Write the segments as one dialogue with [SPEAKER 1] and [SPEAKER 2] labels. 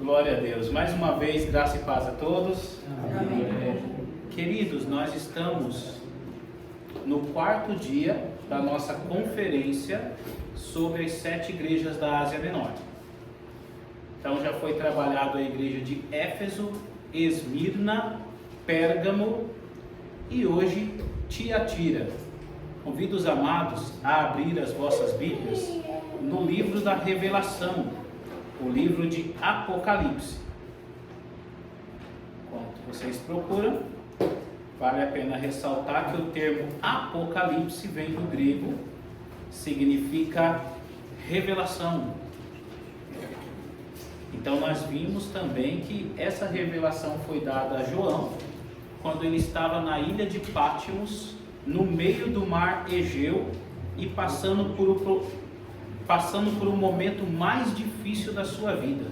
[SPEAKER 1] Glória a Deus. Mais uma vez, graça e paz a todos.
[SPEAKER 2] Amém.
[SPEAKER 1] Queridos, nós estamos no quarto dia da nossa conferência sobre as 7 igrejas da Ásia Menor. Então já foi trabalhado a igreja de Éfeso, Esmirna, Pérgamo e hoje Tiatira. Convido os amados a abrir as vossas Bíblias no livro da Revelação, o livro de Apocalipse. Enquanto vocês procuram, vale a pena ressaltar que o termo Apocalipse vem do grego, significa revelação. Então nós vimos também que essa revelação foi dada a João quando ele estava na ilha de Pátimos, no meio do mar Egeu e passando por um momento mais difícil da sua vida,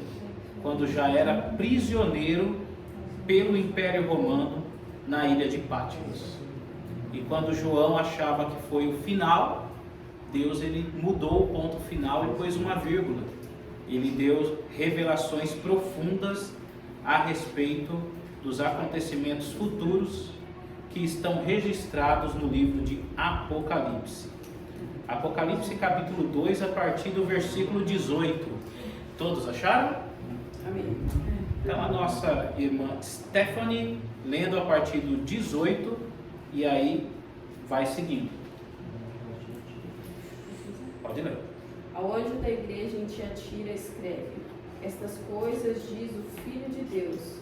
[SPEAKER 1] quando já era prisioneiro pelo Império Romano na ilha de Pátimos. E quando João achava que foi o final, Deus ele mudou o ponto final e pôs uma vírgula. Ele deu revelações profundas a respeito dos acontecimentos futuros que estão registrados no livro de Apocalipse. Apocalipse capítulo 2, a partir do versículo 18. Todos acharam?
[SPEAKER 2] Amém.
[SPEAKER 1] Então a nossa irmã Stephanie lendo a partir do 18 e aí vai seguindo. Pode ler.
[SPEAKER 2] Ao anjo da igreja em Tiatira escreve: estas coisas diz o Filho de Deus,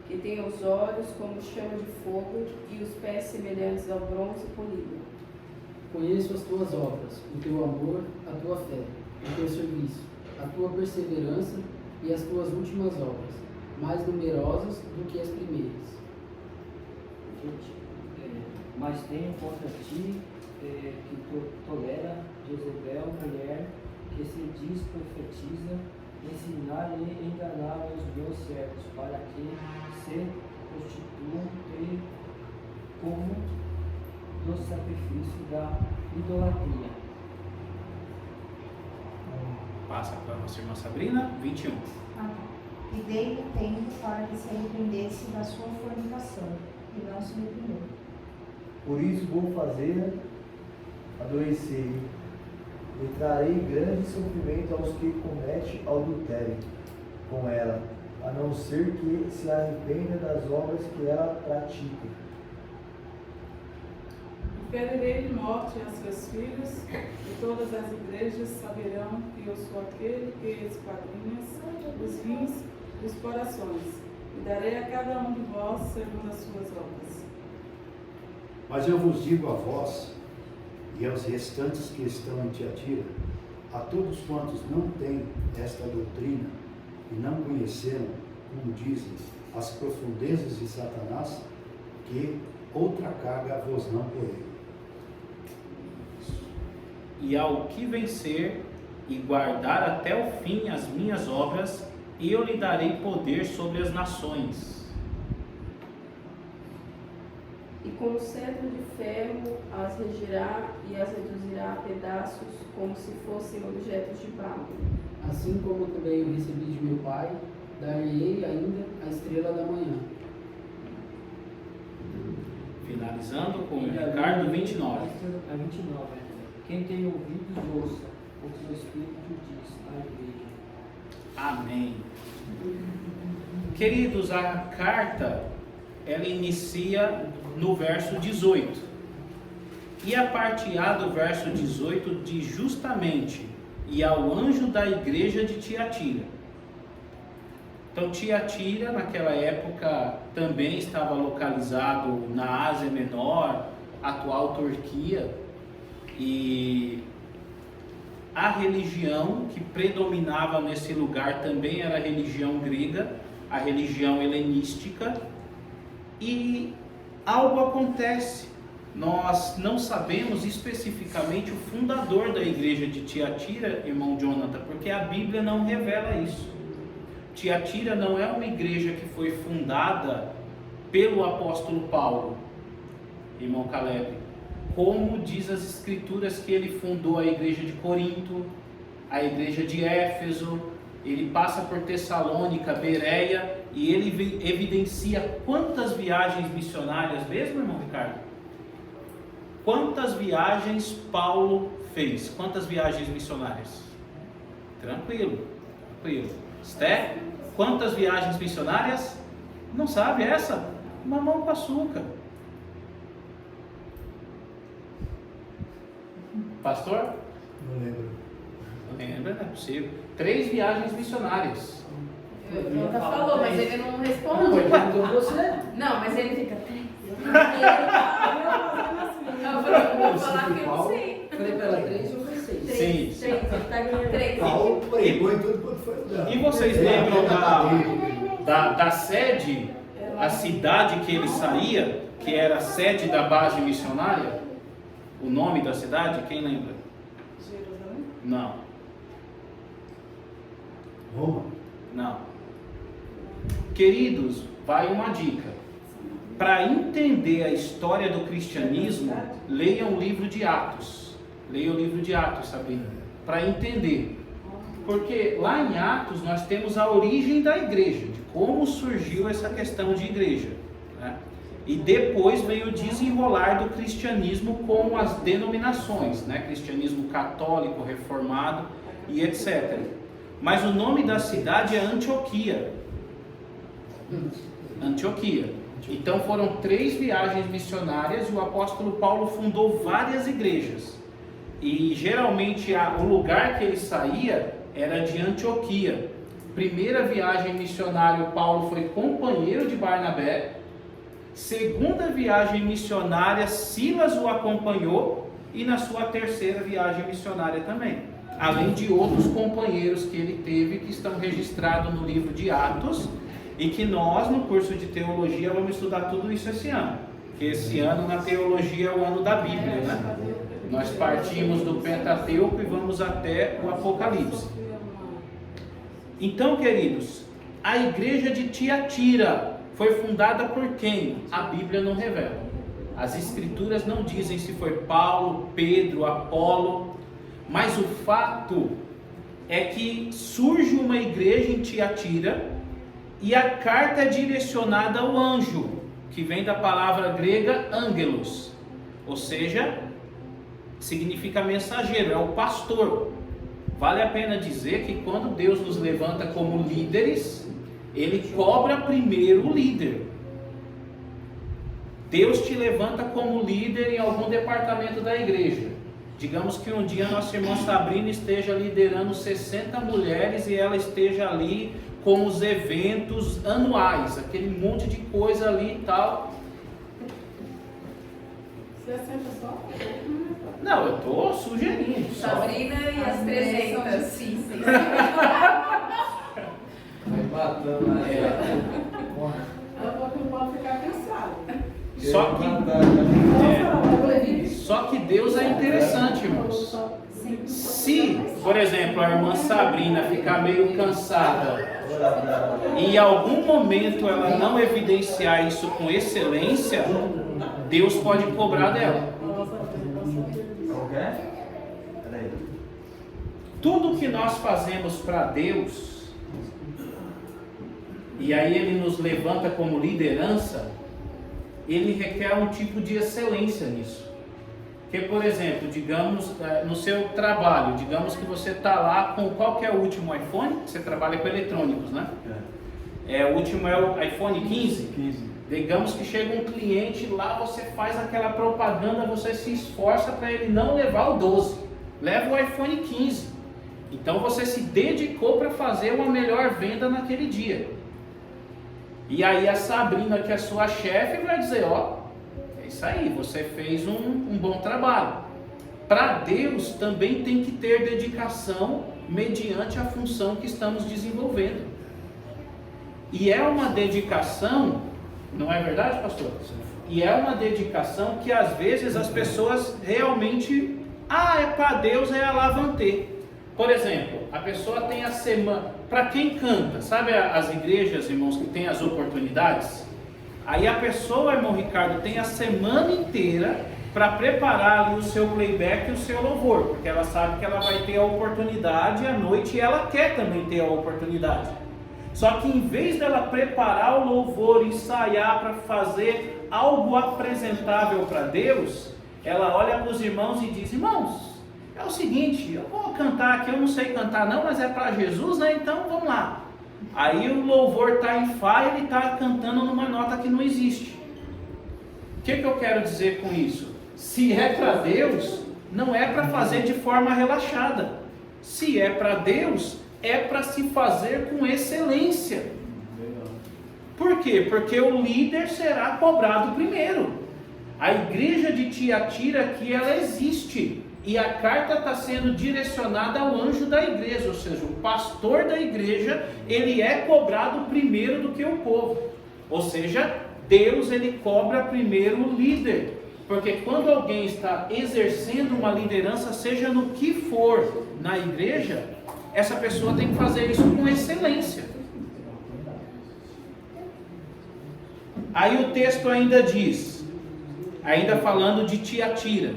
[SPEAKER 2] que tem os olhos como chama de fogo e os pés semelhantes ao bronze polido.
[SPEAKER 3] Conheço as tuas obras, o teu amor, a tua fé, o teu serviço, a tua perseverança e as tuas últimas obras, mais numerosas do que as primeiras.
[SPEAKER 4] Mas tenho contra ti que tolera Jezebel, mulher, que se diz profetiza, ensinar e enganar os meus servos, para que se prostituam e como do sacrifício da idolatria.
[SPEAKER 1] Passa para a nossa irmã Sabrina, 21.
[SPEAKER 5] E dei-lhe tempo para que se arrependesse da sua fornicação, e não se arrependeu.
[SPEAKER 6] Por isso vou fazer adoecer e trarei grande sofrimento aos que cometem adultério com ela, a não ser que se arrependa das obras que ela pratica.
[SPEAKER 7] Ferirei de morte a seus filhos, e todas as igrejas saberão que eu sou aquele que esquadrinha os rins e os corações, e darei a cada um de vós segundo as suas obras.
[SPEAKER 8] Mas eu vos digo a vós e aos restantes que estão em Tiatira, a todos quantos não têm esta doutrina e não conheceram, como dizem, as profundezas de Satanás, que outra carga vos não porei.
[SPEAKER 1] E ao que vencer e guardar até o fim as minhas obras, eu lhe darei poder sobre as nações.
[SPEAKER 2] E com o cetro de ferro as regirá e as reduzirá a pedaços, como se fossem objetos de barro.
[SPEAKER 3] Assim como também eu recebi de meu Pai, dar-lhe-ei ainda a estrela da manhã.
[SPEAKER 1] Finalizando com o Ricardo 29.
[SPEAKER 4] A 29. Quem tem ouvidos, ouça o que o Espírito diz à igreja.
[SPEAKER 1] Amém. Queridos, a carta ela inicia no verso 18. E a parte A do verso 18 diz justamente: e ao anjo da igreja de Tiatira. Então Tiatira naquela época também estava localizado na Ásia Menor, atual Turquia, e a religião que predominava nesse lugar também era a religião grega, a religião helenística. E algo acontece, nós não sabemos especificamente o fundador da igreja de Tiatira, irmão Jonathan, porque a Bíblia não revela isso. Tiatira não é uma igreja que foi fundada pelo apóstolo Paulo, irmão Caleb, como diz as escrituras que ele fundou a igreja de Corinto, a igreja de Éfeso ele passa por Tessalônica, Bereia, e ele evidencia quantas viagens missionárias mesmo, irmão Ricardo? Quantas viagens Paulo fez? Quantas viagens missionárias? Tranquilo, tranquilo. Esté, quantas viagens missionárias? Não sabe essa? Mamão com açúcar. Pastor?
[SPEAKER 6] Não lembro.
[SPEAKER 1] Não lembra, não é possível. 3 viagens missionárias.
[SPEAKER 2] Eu nunca falou, mas ele não responde.
[SPEAKER 3] Ele perguntou você.
[SPEAKER 2] Não, mas ele fica 3. Eu falei, eu vou falar que eu não sei.
[SPEAKER 3] Falei pra ela 3 ou foi 6?
[SPEAKER 2] 3,
[SPEAKER 1] Sim.
[SPEAKER 2] ele tá ganhando 3.
[SPEAKER 8] Paulo pregou em tudo quanto foi lugar.
[SPEAKER 1] E vocês lembram da sede, a cidade que ele saía, que era a sede da base missionária? O nome da cidade, quem lembra?
[SPEAKER 7] Jerusalém?
[SPEAKER 1] Não,
[SPEAKER 8] Roma.
[SPEAKER 1] não. Queridos, vai uma dica. Para entender a história do cristianismo, leiam o livro de Atos. Leiam o livro de Atos, Sabrina, para entender. Porque lá em Atos nós temos a origem da igreja, de como surgiu essa questão de igreja, né? E depois veio o desenrolar do cristianismo com as denominações, né? Cristianismo católico, reformado e etc. Mas o nome da cidade é Antioquia. Antioquia. Então foram 3 viagens missionárias e o apóstolo Paulo fundou várias igrejas. E geralmente o lugar que ele saía era de Antioquia. Primeira viagem missionária, Paulo foi companheiro de Barnabé. Segunda viagem missionária, Silas o acompanhou. E na sua terceira viagem missionária também. Além de outros companheiros que ele teve, que estão registrados no livro de Atos. E que nós, no curso de teologia, vamos estudar tudo isso esse ano. Porque esse ano, na teologia, é o ano da Bíblia, né? Nós partimos do Pentateuco e vamos até o Apocalipse. Então, queridos, a igreja de Tiatira foi fundada por quem? A Bíblia não revela. As escrituras não dizem se foi Paulo, Pedro, Apolo, mas o fato é que surge uma igreja em Tiatira e a carta é direcionada ao anjo, que vem da palavra grega angelos, ou seja, significa mensageiro, é o pastor. Vale a pena dizer que quando Deus nos levanta como líderes, Ele cobra primeiro o líder. Deus te levanta como líder em algum departamento da igreja. Digamos que um dia nossa irmã Sabrina esteja liderando 60 mulheres e ela esteja ali com os eventos anuais, aquele monte de coisa ali e tal.
[SPEAKER 7] Você senta só?
[SPEAKER 1] Não, eu estou sugerindo. Só.
[SPEAKER 2] Sabrina e as 300.
[SPEAKER 3] Vai batendo na
[SPEAKER 7] Ela falou que não pode ficar cansada.
[SPEAKER 1] Só que Deus é interessante, irmãos. Se, por exemplo, a irmã Sabrina ficar meio cansada e em algum momento ela não evidenciar isso com excelência, Deus pode cobrar dela. Tudo que nós fazemos para Deus, e aí Ele nos levanta como liderança, Ele requer um tipo de excelência nisso. Que, por exemplo, digamos, no seu trabalho, digamos que você está lá com qual que é o último iPhone? Você trabalha com eletrônicos, né? O último é o iPhone 15? Digamos que chega um cliente lá, você faz aquela propaganda, você se esforça para ele não levar o 12, leva o iPhone 15. Então você se dedicou para fazer uma melhor venda naquele dia. E aí a Sabrina, que é sua chefe, vai dizer, ó, é isso aí, você fez um bom trabalho. Para Deus também tem que ter dedicação mediante a função que estamos desenvolvendo. E é uma dedicação, não é verdade, pastor? E é uma dedicação que às vezes as pessoas realmente, é para Deus, é alavante. Por exemplo, a pessoa tem a semana, para quem canta, sabe as igrejas, irmãos, que tem as oportunidades? Aí a pessoa, irmão Ricardo, tem a semana inteira para preparar ali o seu playback e o seu louvor, porque ela sabe que ela vai ter a oportunidade à noite e ela quer também ter a oportunidade. Só que em vez dela preparar o louvor, ensaiar para fazer algo apresentável para Deus, ela olha para os irmãos e diz: irmãos, é o seguinte, eu vou cantar aqui, eu não sei cantar não, mas é para Jesus, né? Então vamos lá. Aí o louvor está em Fá e ele está cantando numa nota que não existe. O que eu quero dizer com isso? Se é para Deus, não é para fazer de forma relaxada. Se é para Deus, é para se fazer com excelência. Por quê? Porque o líder será cobrado primeiro. A igreja de Tiatira aqui, ela existe. E a carta está sendo direcionada ao anjo da igreja, ou seja, o pastor da igreja, ele é cobrado primeiro do que o povo. Ou seja, Deus, ele cobra primeiro o líder. Porque quando alguém está exercendo uma liderança, seja no que for na igreja, essa pessoa tem que fazer isso com excelência. Aí o texto ainda diz, ainda falando de Tiatira,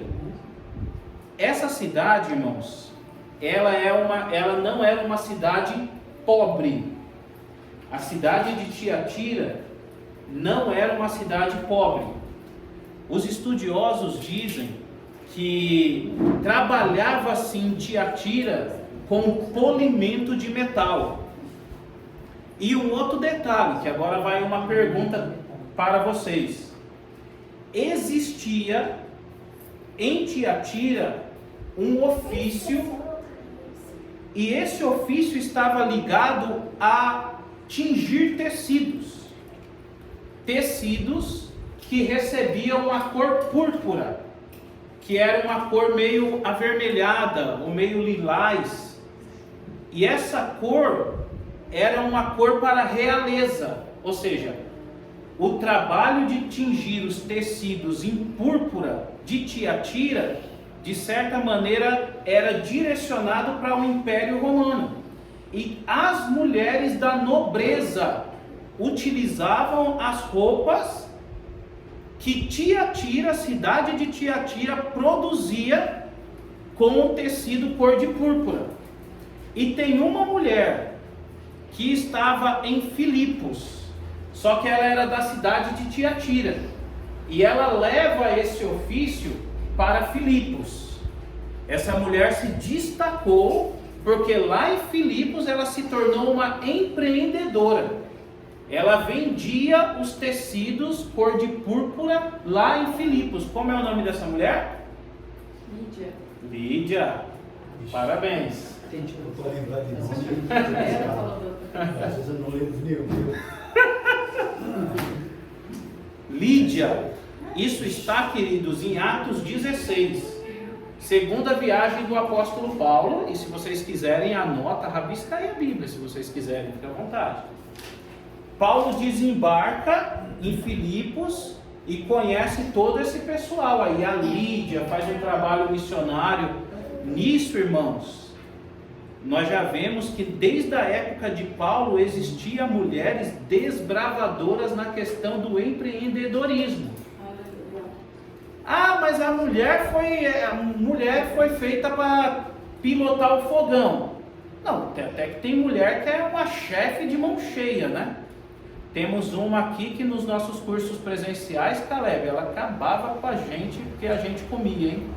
[SPEAKER 1] essa cidade, irmãos, ela não era uma cidade pobre. A cidade de Tiatira não era uma cidade pobre. Os estudiosos dizem que trabalhava-se em Tiatira com polimento de metal. E um outro detalhe, que agora vai uma pergunta para vocês. Existia em Tiatira um ofício, e esse ofício estava ligado a tingir tecidos. Tecidos que recebiam a cor púrpura, que era uma cor meio avermelhada ou meio lilás. E essa cor era uma cor para a realeza, ou seja, o trabalho de tingir os tecidos em púrpura de Tiatira, de certa maneira, era direcionado para o Império Romano. E as mulheres da nobreza utilizavam as roupas que Tiatira, a cidade de Tiatira, produzia com o tecido cor de púrpura. E tem uma mulher que estava em Filipos, só que ela era da cidade de Tiatira, e ela leva esse ofício para Filipos. Essa mulher se destacou porque lá em Filipos ela se tornou uma empreendedora. Ela vendia os tecidos cor de púrpura lá em Filipos. Como é o nome dessa mulher?
[SPEAKER 2] Lídia.
[SPEAKER 1] Lídia. Parabéns.
[SPEAKER 8] Não estou lembrado de nome.
[SPEAKER 2] Ela falou do...
[SPEAKER 8] Às vezes eu não lembro nem o meu.
[SPEAKER 1] Lídia. Isso está, queridos, em Atos 16. Segunda viagem do apóstolo Paulo. E se vocês quiserem, anota, rabisca aí a Bíblia, se vocês quiserem, fique à vontade. Paulo desembarca em Filipos e conhece todo esse pessoal aí. A Lídia faz um trabalho missionário. Nisso, irmãos, nós já vemos que desde a época de Paulo existiam mulheres desbravadoras na questão do empreendedorismo. Ah, mas a mulher foi feita para pilotar o fogão. Não, até que tem mulher que é uma chefe de mão cheia, né? Temos uma aqui que nos nossos cursos presenciais, Caleb, ela acabava com a gente, porque a gente comia, hein?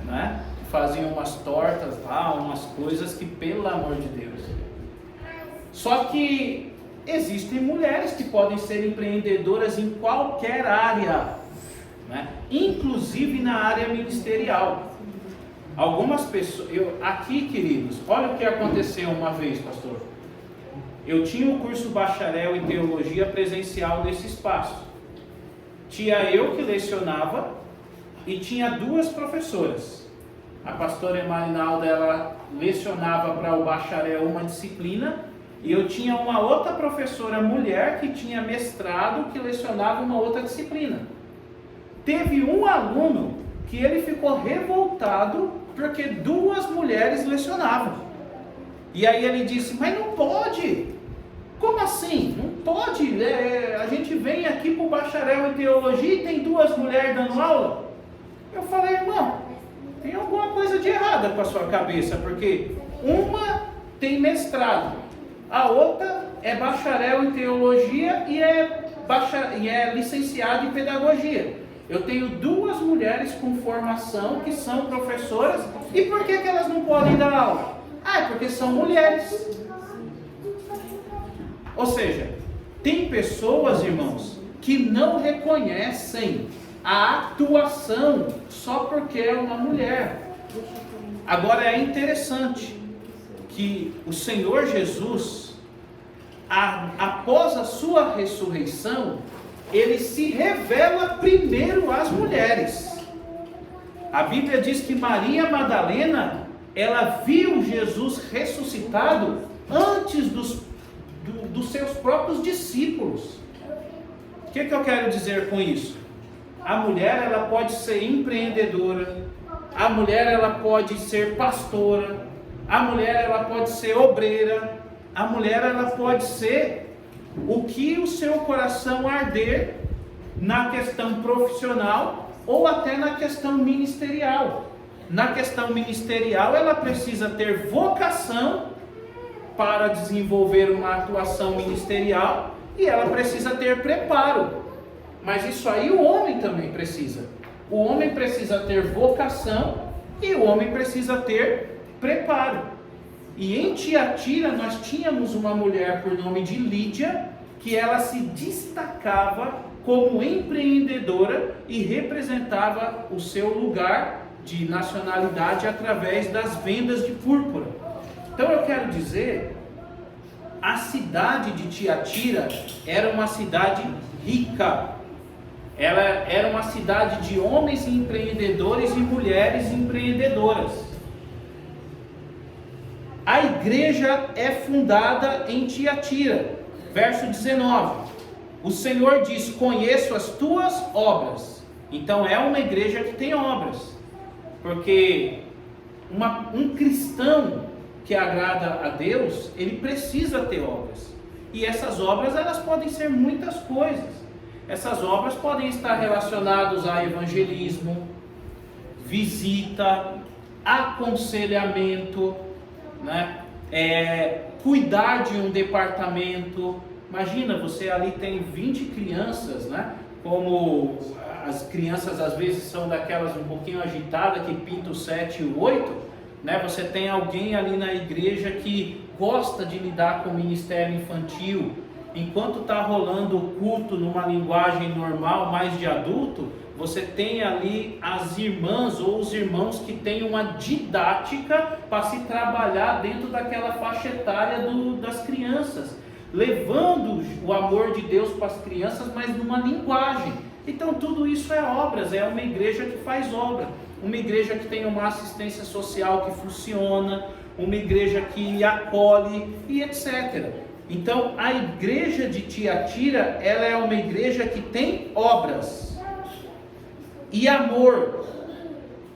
[SPEAKER 1] Né? Faziam umas tortas lá, umas coisas que, pelo amor de Deus. Só que existem mulheres que podem ser empreendedoras em qualquer área, né? Inclusive na área ministerial. Algumas pessoas, aqui, queridos, olha o que aconteceu uma vez, pastor. Eu tinha um curso bacharel em teologia presencial nesse espaço. Tinha eu que lecionava e tinha duas professoras. A pastora Emarinalda, ela lecionava para o bacharel uma disciplina, e eu tinha uma outra professora mulher que tinha mestrado que lecionava uma outra disciplina. Teve um aluno que ele ficou revoltado porque duas mulheres lecionavam. E aí ele disse: mas não pode. Como assim? Não pode. A gente vem aqui para o bacharel em teologia e tem duas mulheres dando aula. Eu falei, irmão, tem alguma coisa de errada com a sua cabeça, porque uma tem mestrado, a outra é bacharel em teologia e é licenciada em pedagogia. Eu tenho 2 mulheres com formação que são professoras, e por que elas não podem dar aula? Ah, é porque são mulheres. Ou seja, tem pessoas, irmãos, que não reconhecem a atuação só porque é uma mulher. Agora é interessante que o Senhor Jesus, após a sua ressurreição, ele se revela primeiro às mulheres. A Bíblia diz que Maria Madalena, ela viu Jesus ressuscitado antes dos seus próprios discípulos. O que eu quero dizer com isso? A mulher, ela pode ser empreendedora, a mulher, ela pode ser pastora, a mulher, ela pode ser obreira, a mulher, ela pode ser o que o seu coração arder na questão profissional ou até na questão ministerial. Na questão ministerial, ela precisa ter vocação para desenvolver uma atuação ministerial e ela precisa ter preparo. Mas isso aí o homem também precisa. O homem precisa ter vocação e o homem precisa ter preparo. E em Tiatira nós tínhamos uma mulher por nome de Lídia, que ela se destacava como empreendedora e representava o seu lugar de nacionalidade através das vendas de púrpura. Então eu quero dizer, a cidade de Tiatira era uma cidade rica. Ela era uma cidade de homens empreendedores e mulheres empreendedoras. A igreja é fundada em Tiatira. Verso 19. O Senhor diz: conheço as tuas obras. Então é uma igreja que tem obras. Porque um cristão que agrada a Deus, ele precisa ter obras. E essas obras, elas podem ser muitas coisas. Essas obras podem estar relacionadas a evangelismo, visita, aconselhamento, né? Cuidar de um departamento. Imagina, você ali tem 20 crianças, né? Como as crianças às vezes são daquelas um pouquinho agitadas, que pintam o 7 e o 8, né? Você tem alguém ali na igreja que gosta de lidar com o ministério infantil. Enquanto está rolando o culto numa linguagem normal, mais de adulto, você tem ali as irmãs ou os irmãos que têm uma didática para se trabalhar dentro daquela faixa etária das crianças, levando o amor de Deus para as crianças, mas numa linguagem. Então tudo isso é obras, é uma igreja que faz obra, uma igreja que tem uma assistência social que funciona, uma igreja que acolhe e etc. Então a igreja de Tiatira, ela é uma igreja que tem obras, e amor,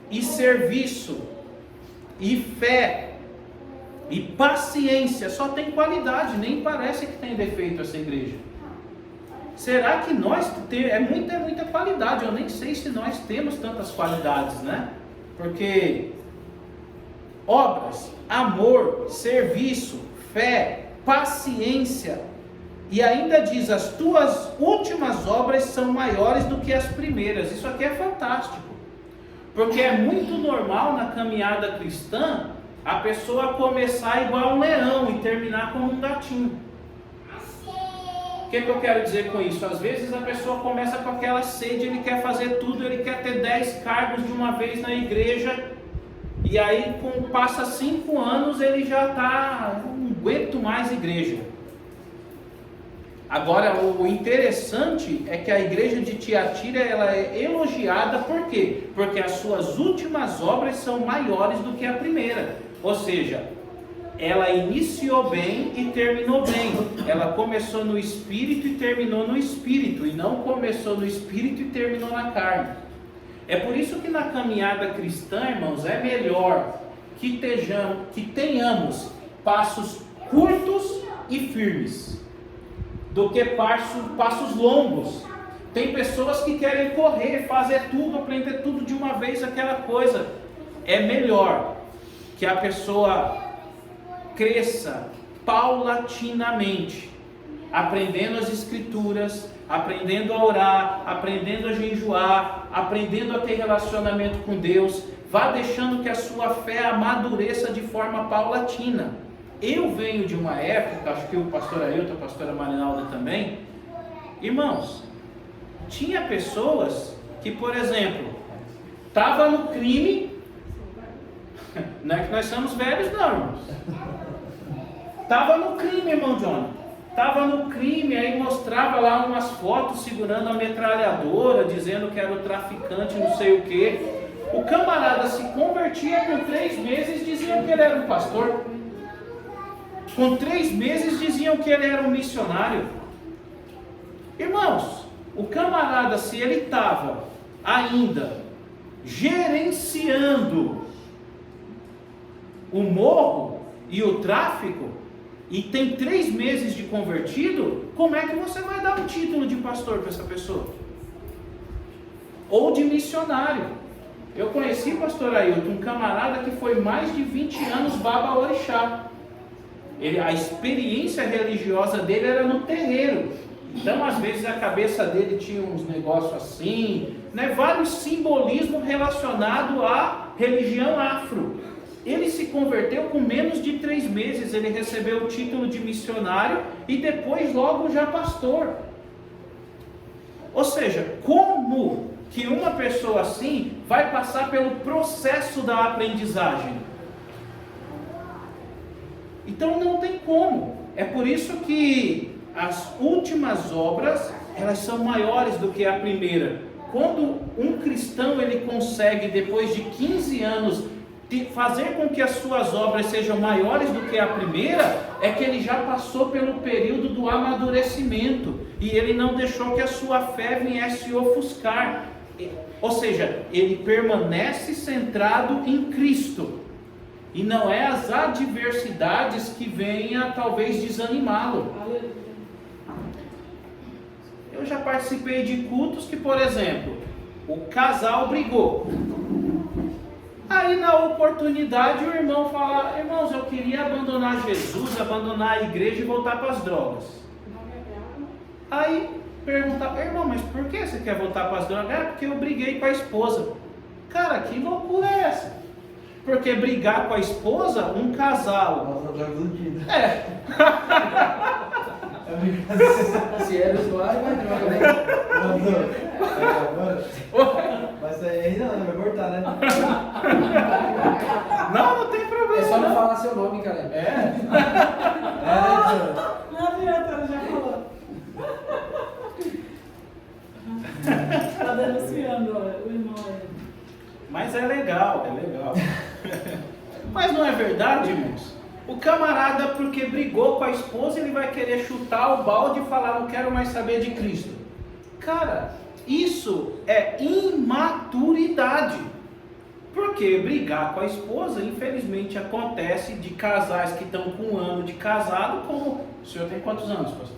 [SPEAKER 1] e serviço, e fé, e paciência. Só tem qualidade, nem parece que tem defeito essa igreja. Será que nós temos? É muita qualidade. Eu nem sei se nós temos tantas qualidades, né? Porque obras, amor, serviço, fé, paciência, e ainda diz: as tuas últimas obras são maiores do que as primeiras. Isso aqui é fantástico, porque é muito normal na caminhada cristã a pessoa começar igual um leão e terminar como um gatinho. O que eu quero dizer com isso? Às vezes a pessoa começa com aquela sede, ele quer fazer tudo, ele quer ter 10 cargos de uma vez na igreja, e aí passa 5 anos, ele já está, não aguento mais igreja. Agora o interessante é que a igreja de Tiatira, ela é elogiada, por quê? Porque as suas últimas obras são maiores do que a primeira. Ou seja, ela iniciou bem e terminou bem. Ela começou no Espírito e terminou no Espírito, e não começou no Espírito e terminou na carne. É por isso que na caminhada cristã, irmãos, é melhor que tenhamos passos curtos e firmes do que passos longos. Tem pessoas que querem correr, fazer tudo, aprender tudo de uma vez, aquela coisa. É melhor que a pessoa cresça paulatinamente, aprendendo as escrituras, aprendendo a orar, aprendendo a jejuar, aprendendo a ter relacionamento com Deus. Vá deixando que a sua fé amadureça de forma paulatina. Eu venho de uma época, acho que o pastor Ailton, a pastora Marinalda também, irmãos, tinha pessoas que, por exemplo, estava no crime, não é que nós somos velhos não, irmãos, estava no crime, irmão John, estava no crime, aí mostrava lá umas fotos segurando a metralhadora, dizendo que era o traficante, não sei o que. O camarada se convertia com 3 meses, diziam que ele era um pastor. Com 3 meses diziam que ele era um missionário. Irmãos, o camarada, se ele estava ainda gerenciando o morro e o tráfico, e tem 3 meses de convertido, como é que você vai dar um título de pastor para essa pessoa? Ou de missionário? Eu conheci, pastor Ailton, um camarada que foi mais de 20 anos baba orixá. A experiência religiosa dele era no terreiro. Então, às vezes, a cabeça dele tinha uns negócios assim, né? Vários simbolismos relacionados à religião afro. Ele se converteu com menos de 3 meses, ele recebeu o título de missionário e depois logo já pastor. Ou seja, como que uma pessoa assim vai passar pelo processo da aprendizagem? Então não tem como. É por isso que as últimas obras, elas são maiores do que a primeira. Quando um cristão ele consegue, depois de 15 anos, fazer com que as suas obras sejam maiores do que a primeira, é que ele já passou pelo período do amadurecimento e ele não deixou que a sua fé viesse ofuscar. Ou seja, ele permanece centrado em Cristo e não é as adversidades que venham talvez desanimá-lo. Eu já participei de cultos que, por exemplo, o casal brigou. Aí na oportunidade o irmão fala: irmãos, eu queria abandonar Jesus, abandonar a igreja e voltar para as drogas. Aí perguntava: irmão, mas por que você quer voltar para as drogas? É porque eu briguei com a esposa. Cara, que loucura é essa? Porque brigar com a esposa, um casal. É.
[SPEAKER 3] Se era usuário, vai droga, né?
[SPEAKER 6] Mas aí não, vai cortar, né?
[SPEAKER 1] Não tem problema.
[SPEAKER 3] É só não falar seu nome, cara.
[SPEAKER 1] É.
[SPEAKER 7] Não adianta, ela já falou. Está denunciando o irmão aí.
[SPEAKER 1] Mas é legal, é legal. Mas não é verdade, irmãos? O camarada, porque brigou com a esposa, ele vai querer chutar o balde e falar: não quero mais saber de Cristo. Cara, isso é imaturidade. Porque brigar com a esposa, infelizmente, acontece de casais que estão com 1 ano de casado, como... O senhor tem quantos anos, pastor?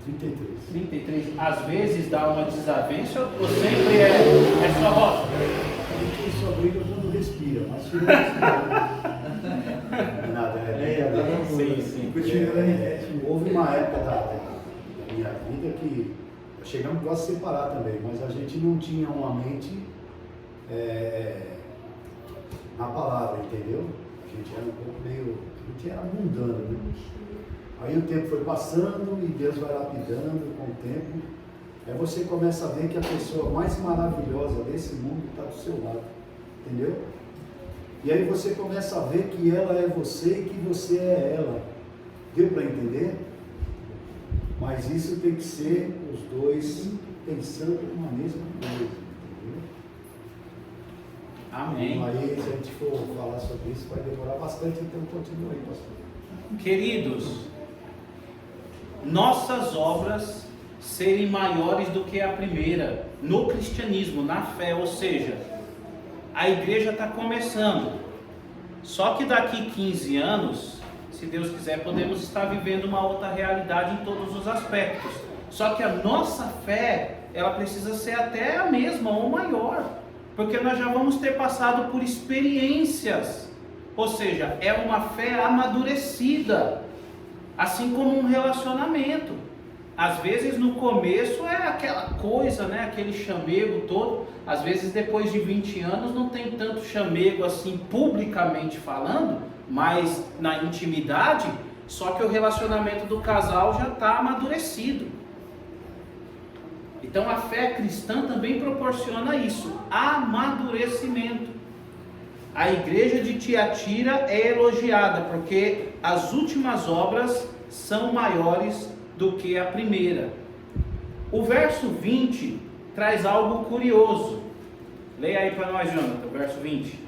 [SPEAKER 8] 33.
[SPEAKER 1] 33. Às vezes dá uma desavença, ou sempre é só rosa?
[SPEAKER 8] A gente só briga quando respira, mas se não respira. Nada,
[SPEAKER 1] Sim.
[SPEAKER 8] Houve uma época da minha vida que chegamos quase a separar também, mas a gente não tinha uma mente na palavra, entendeu? A gente era um pouco meio, a gente era mundano, né? Aí o tempo foi passando e Deus vai lapidando com o tempo. Aí você começa a ver que a pessoa mais maravilhosa desse mundo está do seu lado, entendeu? E aí você começa a ver que ela é você e que você é ela. Deu para entender? Mas isso tem que ser os dois pensando numa mesma coisa, entendeu?
[SPEAKER 1] Amém.
[SPEAKER 8] Aí, se a gente for falar sobre isso, vai demorar bastante, então continua aí, pastor.
[SPEAKER 1] Queridos, nossas obras serem maiores do que a primeira, no cristianismo, na fé, ou seja, a igreja está começando, só que daqui 15 anos, se Deus quiser, podemos estar vivendo uma outra realidade em todos os aspectos, só que a nossa fé ela precisa ser até a mesma ou maior, porque nós já vamos ter passado por experiências, ou seja, é uma fé amadurecida, assim como um relacionamento. Às vezes no começo é aquela coisa, né, aquele chamego todo, às vezes depois de 20 anos não tem tanto chamego assim publicamente falando, mas na intimidade, só que o relacionamento do casal já está amadurecido. Então a fé cristã também proporciona isso, amadurecimento. A igreja de Tiatira é elogiada porque as últimas obras são maiores do que a primeira. O verso 20 traz algo curioso. Leia aí para nós, Jonathan, o verso 20.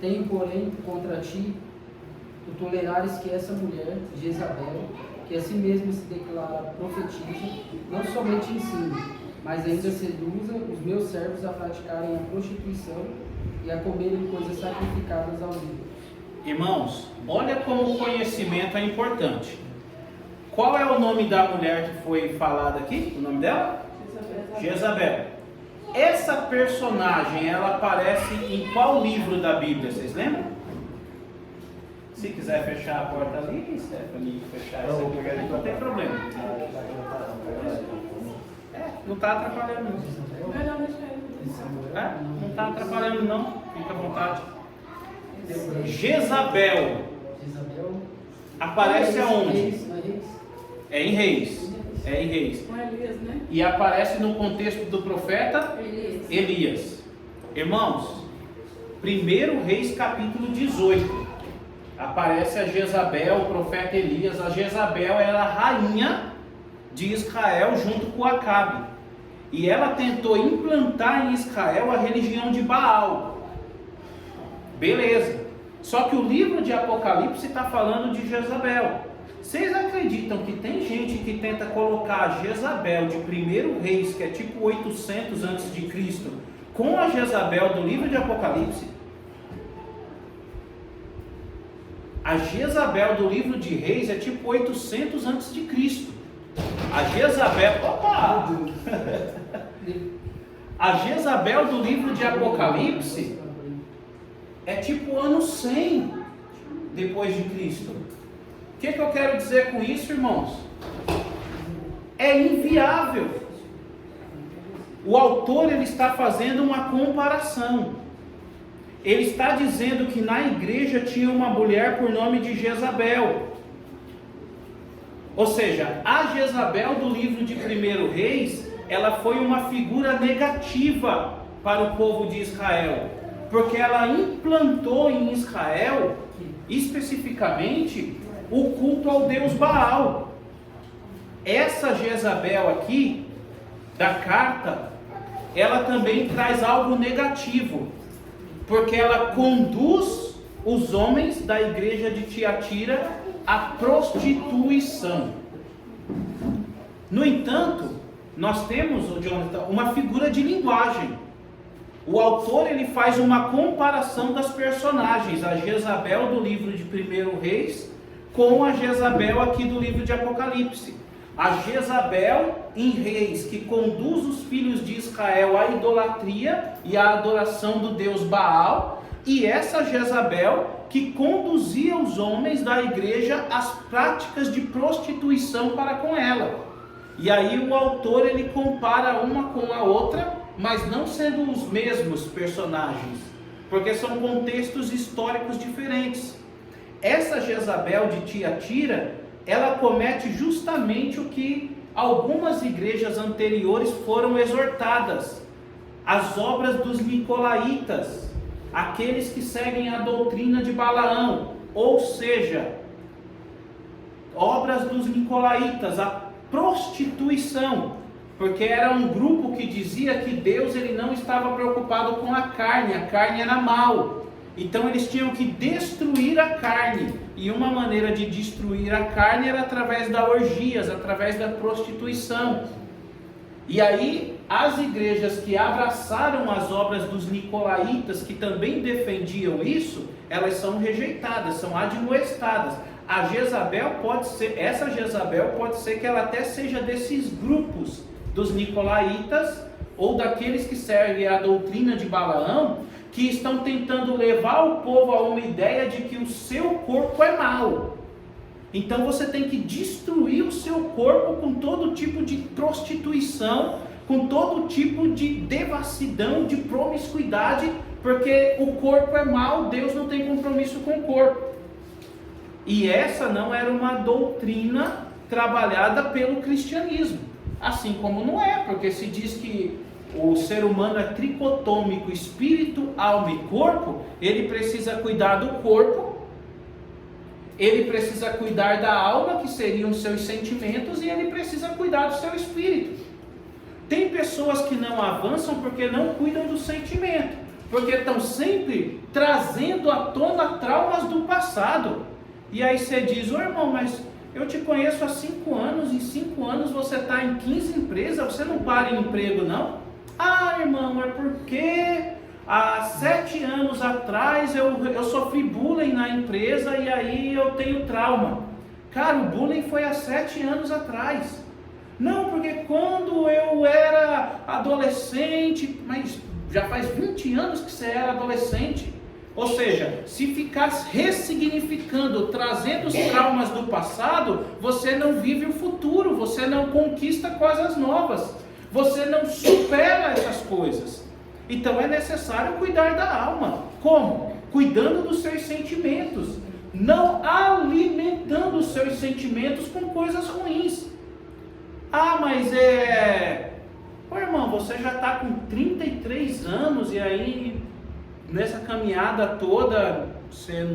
[SPEAKER 3] Tenho, porém, contra ti o tolerares que essa mulher, Jezabel, que a si mesma se declara profetiza, não somente ensina, mas ainda seduza os meus servos a praticarem a prostituição e a comerem coisas sacrificadas ao ídolo.
[SPEAKER 1] Irmãos, olha como o conhecimento é importante. Qual é o nome da mulher que foi falada aqui? O nome dela? Jezabel. Essa personagem, ela aparece em qual livro da Bíblia? Vocês lembram? Se quiser fechar a porta ali, Stephanie, fechar essa aqui, não tem problema. Não está atrapalhando não.
[SPEAKER 7] Melhor deixar ele.
[SPEAKER 1] Não está atrapalhando não, fica à vontade. Jezabel aparece aonde? É em Reis. É em Reis.
[SPEAKER 7] Com Elias, né?
[SPEAKER 1] E aparece no contexto do profeta Elias. Irmãos, 1 Reis capítulo 18. Aparece a Jezabel, o profeta Elias. A Jezabel era a rainha de Israel junto com Acabe. E ela tentou implantar em Israel a religião de Baal. Beleza. Só que o livro de Apocalipse está falando de Jezabel. Vocês acreditam que tem gente que tenta colocar a Jezabel de 1 Reis, que é tipo 800 a.C., com a Jezabel do livro de Apocalipse? A Jezabel do livro de Reis é tipo 800 a.C. A Jezabel... Opa! A Jezabel do livro de Apocalipse é tipo ano 100 depois de Cristo. O que eu quero dizer com isso, irmãos? É inviável. O autor ele está fazendo uma comparação. Ele está dizendo que na igreja tinha uma mulher por nome de Jezabel. Ou seja, a Jezabel do livro de 1 Reis, ela foi uma figura negativa para o povo de Israel, porque ela implantou em Israel, especificamente, o culto ao deus Baal. Essa Jezabel aqui, da carta, ela também traz algo negativo, porque ela conduz os homens da igreja de Tiatira à prostituição. No entanto, nós temos, Jonathan, uma figura de linguagem. O autor ele faz uma comparação das personagens, a Jezabel do livro de 1 Reis com a Jezabel aqui do livro de Apocalipse. A Jezabel em Reis, que conduz os filhos de Israel à idolatria e à adoração do deus Baal, e essa Jezabel que conduzia os homens da igreja às práticas de prostituição para com ela. E aí o autor ele compara uma com a outra, mas não sendo os mesmos personagens, porque são contextos históricos diferentes. Essa Jezabel de Tiatira, ela comete justamente o que algumas igrejas anteriores foram exortadas: as obras dos nicolaítas, aqueles que seguem a doutrina de Balaão, ou seja, obras dos nicolaítas, a prostituição, porque era um grupo que dizia que Deus ele não estava preocupado com a carne era mal, então eles tinham que destruir a carne, e uma maneira de destruir a carne era através das orgias, através da prostituição. E aí as igrejas que abraçaram as obras dos nicolaítas, que também defendiam isso, elas são rejeitadas, são admoestadas. Essa Jezabel pode ser que ela até seja desses grupos dos nicolaítas ou daqueles que seguem a doutrina de Balaão, que estão tentando levar o povo a uma ideia de que o seu corpo é mau. Então você tem que destruir o seu corpo com todo tipo de prostituição, com todo tipo de devassidão, de promiscuidade, porque o corpo é mau, Deus não tem compromisso com o corpo. E essa não era uma doutrina trabalhada pelo cristianismo. Assim como não é, porque se diz que o ser humano é tricotômico, espírito, alma e corpo, ele precisa cuidar do corpo, ele precisa cuidar da alma, que seriam os seus sentimentos, e ele precisa cuidar do seu espírito. Tem pessoas que não avançam porque não cuidam do sentimento, porque estão sempre trazendo à tona traumas do passado. E aí você diz: ô irmão, mas eu te conheço há 5 anos, em 5 anos você está em 15 empresas, você não para em emprego não? Ah, irmão, é porque há 7 anos atrás eu sofri bullying na empresa e aí eu tenho trauma. Cara, o bullying foi há 7 anos atrás. Não, porque quando eu era adolescente, mas já faz 20 anos que você era adolescente. Ou seja, se ficar ressignificando, trazendo os traumas do passado, você não vive o futuro, você não conquista coisas novas, você não supera essas coisas. Então é necessário cuidar da alma. Como? Cuidando dos seus sentimentos, não alimentando os seus sentimentos com coisas ruins. Ah, mas Ô irmão, você já está com 33 anos e aí nessa caminhada toda você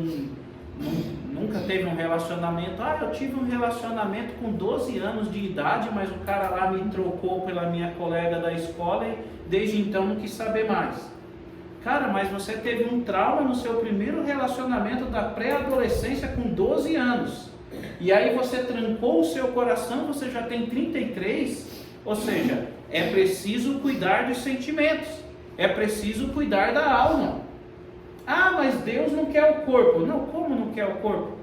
[SPEAKER 1] nunca teve um relacionamento. Ah, eu tive um relacionamento com 12 anos de idade, mas o cara lá me trocou pela minha colega da escola e desde então não quis saber mais. Cara, mas você teve um trauma no seu primeiro relacionamento da pré-adolescência com 12 anos. E aí você trancou o seu coração, você já tem 33, ou seja, é preciso cuidar dos sentimentos, é preciso cuidar da alma. Ah, mas Deus não quer o corpo. Não, como não quer o corpo?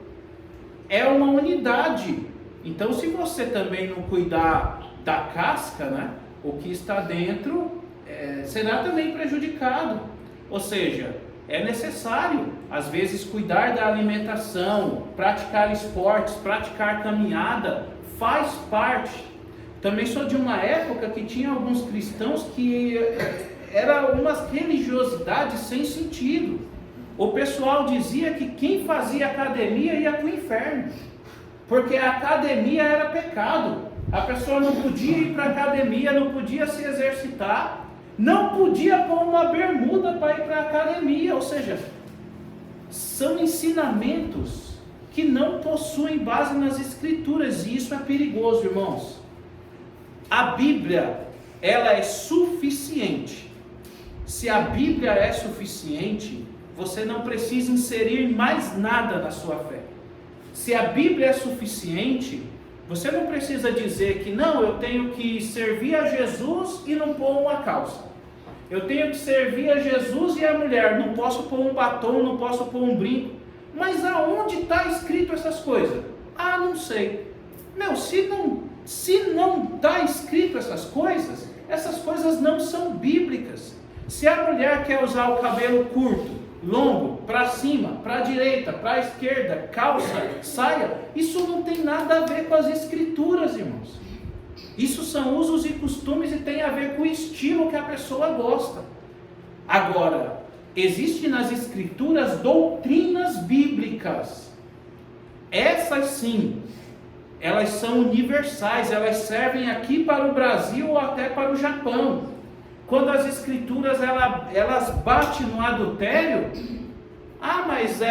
[SPEAKER 1] É uma unidade. Então se você também não cuidar da casca, né, o que está dentro será também prejudicado. Ou seja, é necessário, às vezes, cuidar da alimentação, praticar esportes, praticar caminhada, faz parte. Também sou de uma época que tinha alguns cristãos que era uma religiosidade sem sentido. O pessoal dizia que quem fazia academia ia para o inferno, porque a academia era pecado. A pessoa não podia ir para a academia, não podia se exercitar, não podia pôr uma bermuda para ir para a academia. Ou seja, são ensinamentos que não possuem base nas escrituras, e isso é perigoso, irmãos. A Bíblia, ela é suficiente. Se a Bíblia é suficiente, você não precisa inserir mais nada na sua fé. Se a Bíblia é suficiente, você não precisa dizer que não, eu tenho que servir a Jesus e não pôr uma calça. Eu tenho que servir a Jesus e a mulher, não posso pôr um batom, não posso pôr um brinco. Mas aonde está escrito essas coisas? Ah, não sei. Meu, se não está escrito essas coisas não são bíblicas. Se a mulher quer usar o cabelo curto, longo, para cima, para a direita, para a esquerda, calça, saia, isso não tem nada a ver com as escrituras, irmãos. Isso são usos e costumes e tem a ver com o estilo que a pessoa gosta. Agora, existem nas escrituras doutrinas bíblicas. Essas sim, elas são universais, elas servem aqui para o Brasil ou até para o Japão. Quando as escrituras elas batem no adultério, mas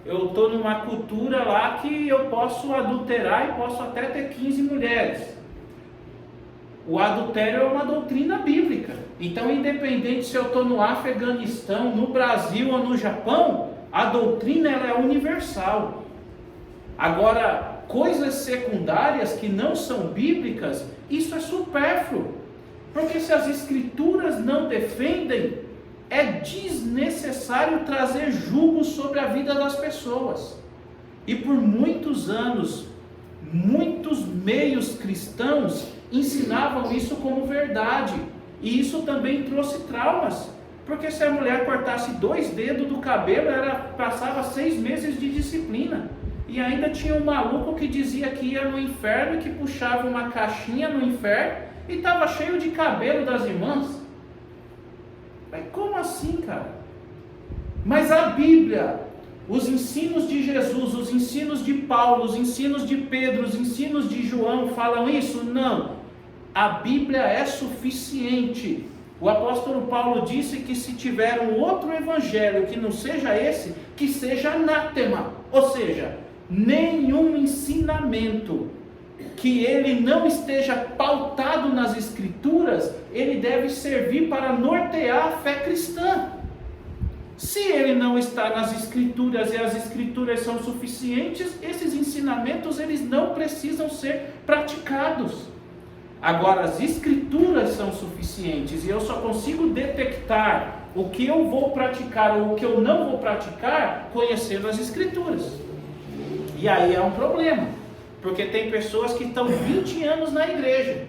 [SPEAKER 1] eu estou numa cultura lá que eu posso adulterar e posso até ter 15 mulheres. O adultério é uma doutrina bíblica. Então, independente se eu estou no Afeganistão, no Brasil ou no Japão, a doutrina ela é universal. Agora, coisas secundárias que não são bíblicas, isso é supérfluo. Porque se as escrituras não defendem, é desnecessário trazer julgo sobre a vida das pessoas. E por muitos anos, muitos meios cristãos ensinavam isso como verdade. E isso também trouxe traumas. Porque se a mulher cortasse 2 dedos do cabelo, ela passava 6 meses de disciplina. E ainda tinha um maluco que dizia que ia no inferno e que puxava uma caixinha no inferno e estava cheio de cabelo das irmãs. Mas como assim, cara? Mas a Bíblia, os ensinos de Jesus, os ensinos de Paulo, os ensinos de Pedro, os ensinos de João falam isso? Não. A Bíblia é suficiente. O apóstolo Paulo disse que se tiver um outro evangelho que não seja esse, que seja anátema. Ou seja, nenhum ensinamento que ele não esteja pautado nas Escrituras, ele deve servir para nortear a fé cristã. Se ele não está nas Escrituras e as Escrituras são suficientes, esses ensinamentos eles não precisam ser praticados. Agora, as Escrituras são suficientes e eu só consigo detectar o que eu vou praticar ou o que eu não vou praticar conhecendo as Escrituras. E aí é um problema, porque tem pessoas que estão 20 anos na igreja,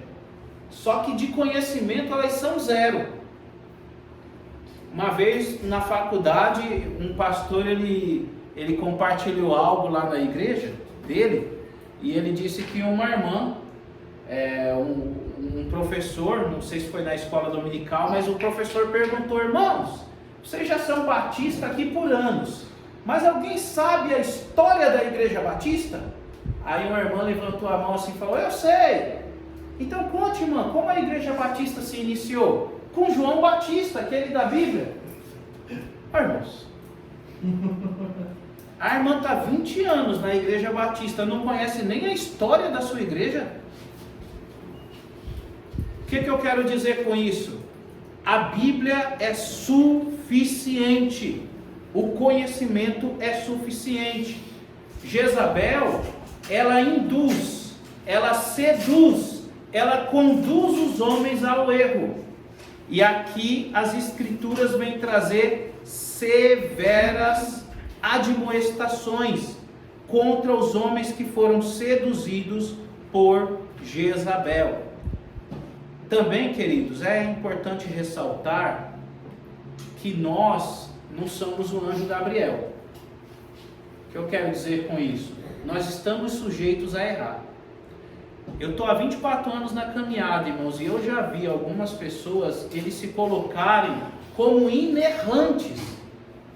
[SPEAKER 1] só que de conhecimento elas são 0. Uma vez na faculdade, um pastor ele compartilhou algo lá na igreja dele, e ele disse que uma irmã, um professor, não sei se foi na escola dominical, mas o professor perguntou: irmãos, vocês já são batistas aqui por anos, mas alguém sabe a história da igreja batista? Aí uma irmã levantou a mão assim e falou: eu sei. Então conte, irmã, como a igreja batista se iniciou? Com João Batista, aquele da Bíblia. Irmãos, a irmã está 20 anos na igreja batista, não conhece nem a história da sua igreja? O que eu quero dizer com isso? A Bíblia é suficiente. O conhecimento é suficiente. Jezabel, ela induz, ela seduz, ela conduz os homens ao erro. E aqui as Escrituras vêm trazer severas admoestações contra os homens que foram seduzidos por Jezabel. Também, queridos, é importante ressaltar que nós não somos o anjo Gabriel. O que eu quero dizer com isso? Nós estamos sujeitos a errar. Eu estou há 24 anos na caminhada, irmãos, e eu já vi algumas pessoas, eles se colocarem como inerrantes,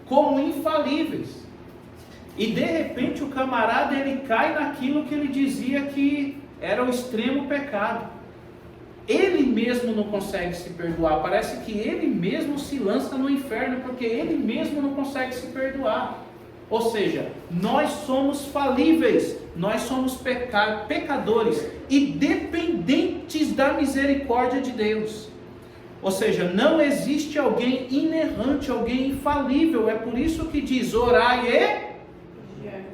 [SPEAKER 1] como infalíveis. E de repente o camarada, ele cai naquilo que ele dizia que era o extremo pecado. Ele mesmo não consegue se perdoar, parece que ele mesmo se lança no inferno, porque ele mesmo não consegue se perdoar. Ou seja, nós somos falíveis, nós somos pecadores e dependentes da misericórdia de Deus. Ou seja, não existe alguém inerrante, alguém infalível. É por isso que diz: orai e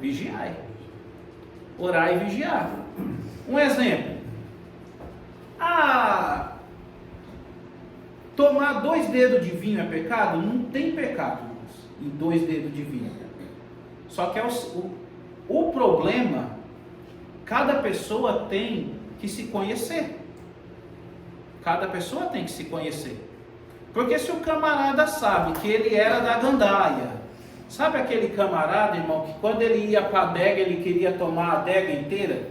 [SPEAKER 1] vigiai. Orai e vigiai. Um exemplo. Tomar 2 dedos de vinho é pecado? Não tem pecado, irmãos, em 2 dedos de vinho. Só que o problema, cada pessoa tem que se conhecer. Cada pessoa tem que se conhecer. Porque se o camarada sabe que ele era da gandaia, sabe aquele camarada, irmão, que quando ele ia para a adega, ele queria tomar a adega inteira?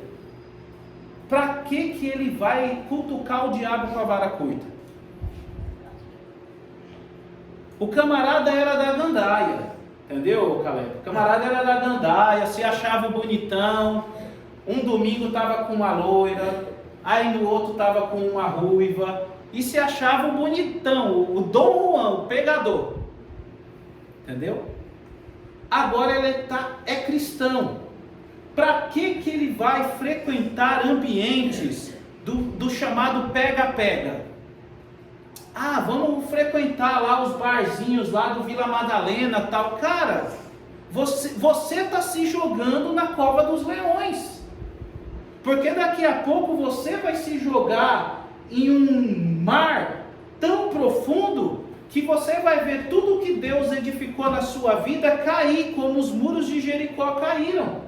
[SPEAKER 1] Para que ele vai cutucar o diabo com a vara curta? O camarada era da gandaia. Entendeu, Caleb? O camarada era da gandaia, se achava bonitão. Um domingo estava com uma loira, aí no outro estava com uma ruiva, e se achava bonitão, o Dom Juan, o pegador. Entendeu? Agora ele é cristão. Para que ele vai frequentar ambientes do chamado pega-pega? Vamos frequentar lá os barzinhos lá do Vila Madalena, tal. Cara, você está se jogando na cova dos leões. Porque daqui a pouco você vai se jogar em um mar tão profundo que você vai ver tudo que Deus edificou na sua vida cair, como os muros de Jericó caíram.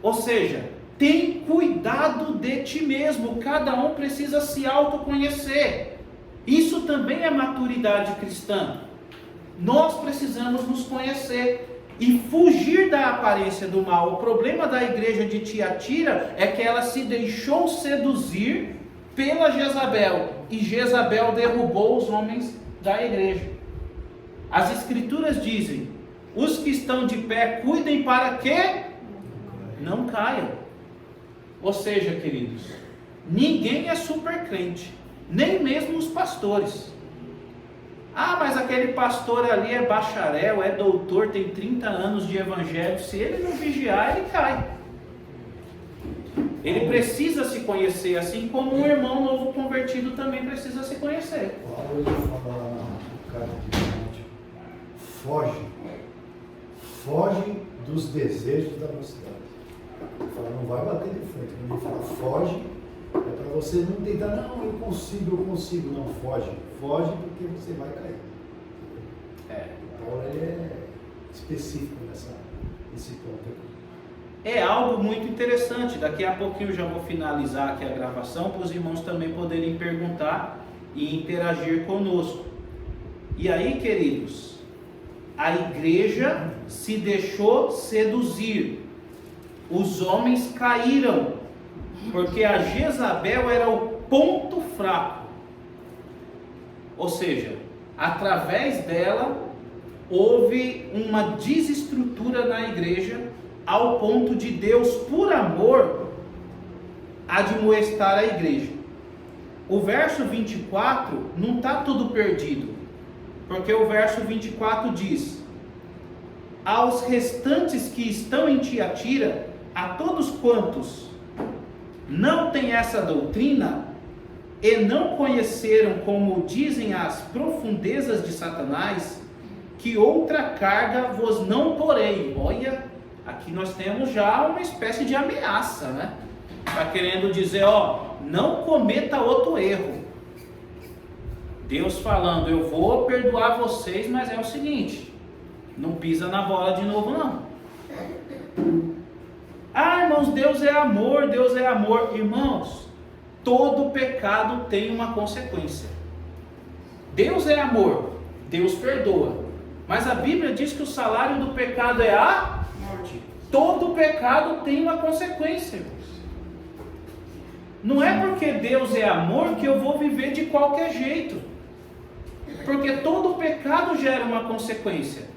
[SPEAKER 1] Ou seja, tem cuidado de ti mesmo. Cada um precisa se autoconhecer. Isso também é maturidade cristã. Nós precisamos nos conhecer e fugir da aparência do mal. O problema da igreja de Tiatira é que ela se deixou seduzir pela Jezabel, e Jezabel derrubou os homens da igreja. As escrituras dizem: os que estão de pé, cuidem para que não caiam. Ou seja, queridos, ninguém é super crente, nem mesmo os pastores. Ah, mas aquele pastor ali é bacharel, é doutor, tem 30 anos de evangelho. Se ele não vigiar, ele cai. Ele precisa se conhecer, assim como um irmão novo convertido também precisa se conhecer.
[SPEAKER 6] Paulo fala lá na carta de Timóteo: foge dos desejos da mocidade. Ele fala, não vai bater de frente. Quando ele fala foge, é para você não tentar, não, eu consigo. Não, foge porque você vai cair. Paulo ele é específico nesse ponto aqui.
[SPEAKER 1] É algo muito interessante. Daqui a pouquinho eu já vou finalizar aqui a gravação, para os irmãos também poderem perguntar e interagir conosco. E aí, queridos, a igreja se deixou seduzir. Os homens caíram, porque a Jezabel era o ponto fraco. Ou seja, através dela houve uma desestrutura na igreja, ao ponto de Deus, por amor, admoestar a igreja. O verso 24 não está tudo perdido, porque o verso 24 diz: aos restantes que estão em Tiatira, a todos quantos não têm essa doutrina e não conheceram, como dizem, as profundezas de Satanás, que outra carga vos não porei. Olha, aqui nós temos já uma espécie de ameaça, né? Está querendo dizer, não cometa outro erro. Deus falando, eu vou perdoar vocês, mas é o seguinte, não pisa na bola de novo não. Ah, irmãos, Deus é amor, Deus é amor. Irmãos, todo pecado tem uma consequência. Deus é amor, Deus perdoa. Mas a Bíblia diz que o salário do pecado é a morte. Todo pecado tem uma consequência, irmãos. Não é porque Deus é amor que eu vou viver de qualquer jeito. Porque todo pecado gera uma consequência.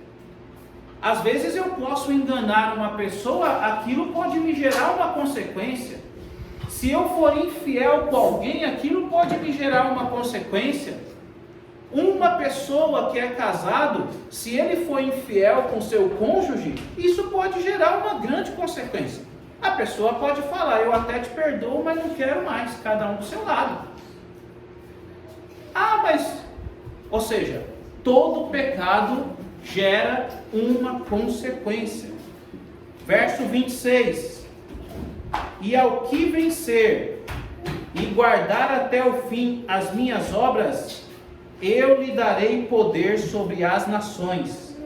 [SPEAKER 1] Às vezes eu posso enganar uma pessoa, aquilo pode me gerar uma consequência. Se eu for infiel com alguém, aquilo pode me gerar uma consequência. Uma pessoa que é casado, se ele for infiel com seu cônjuge, isso pode gerar uma grande consequência. A pessoa pode falar, eu até te perdoo, mas não quero mais, cada um do seu lado. Ou seja, todo pecado gera uma consequência. Verso 26. E ao que vencer e guardar até o fim as minhas obras, eu lhe darei poder sobre as nações,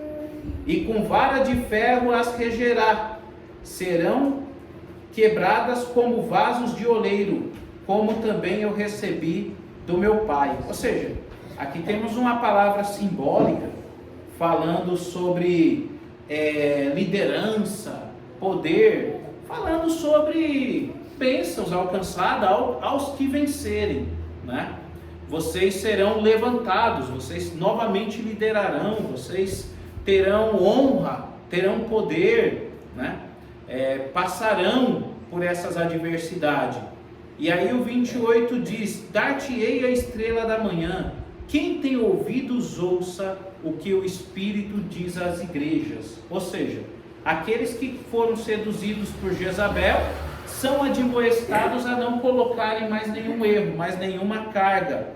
[SPEAKER 1] e com vara de ferro as regerá, serão quebradas como vasos de oleiro, como também eu recebi do meu Pai. Ou seja, aqui temos uma palavra simbólica, falando sobre liderança, poder, falando sobre bênçãos alcançadas aos que vencerem, né? Vocês serão levantados, vocês novamente liderarão, vocês terão honra, terão poder, né? Passarão por essas adversidades. E aí o 28 diz, dar-te-ei a estrela da manhã, quem tem ouvidos ouça o que o Espírito diz às igrejas. Ou seja, aqueles que foram seduzidos por Jezabel são admoestados a não colocarem mais nenhum erro, mais nenhuma carga.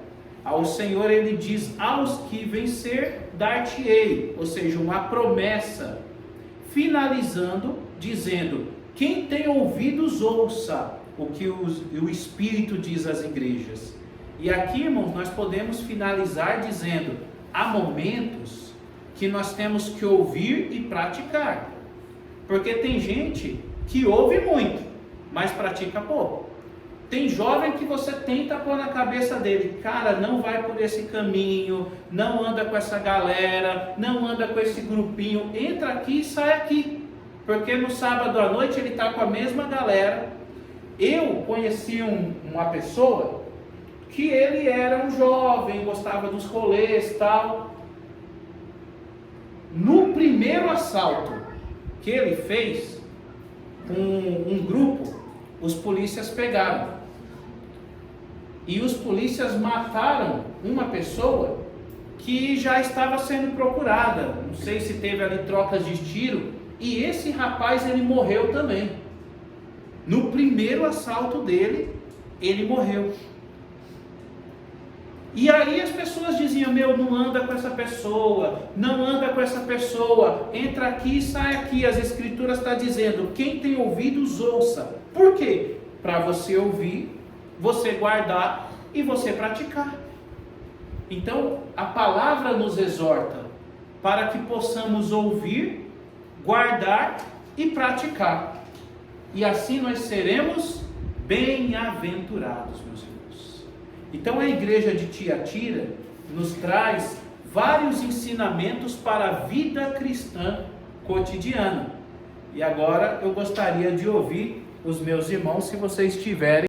[SPEAKER 1] Ao Senhor ele diz, aos que vencer, dar-te-ei, ou seja, uma promessa, finalizando, dizendo, quem tem ouvidos ouça o que o Espírito diz às igrejas. E aqui, irmãos, nós podemos finalizar dizendo, há momentos que nós temos que ouvir e praticar, porque tem gente que ouve muito, mas pratica pouco. Tem jovem que você tenta pôr na cabeça dele, cara, não vai por esse caminho, não anda com essa galera, não anda com esse grupinho, entra aqui e sai aqui. Porque no sábado à noite ele está com a mesma galera. Eu conheci uma pessoa que ele era um jovem, gostava dos rolês e tal. No primeiro assalto que ele fez com um grupo, os polícias pegaram. E os polícias mataram uma pessoa que já estava sendo procurada. Não sei se teve ali trocas de tiro. E esse rapaz, ele morreu também. No primeiro assalto dele, ele morreu. E aí as pessoas diziam, não anda com essa pessoa, não anda com essa pessoa, entra aqui e sai aqui. As escrituras estão dizendo, quem tem ouvidos ouça. Por quê? Para você ouvir, você guardar e você praticar. Então, a palavra nos exorta para que possamos ouvir, guardar e praticar. E assim nós seremos bem-aventurados, meus irmãos. Então a igreja de Tiatira nos traz vários ensinamentos para a vida cristã cotidiana. E agora eu gostaria de ouvir os meus irmãos, se vocês tiverem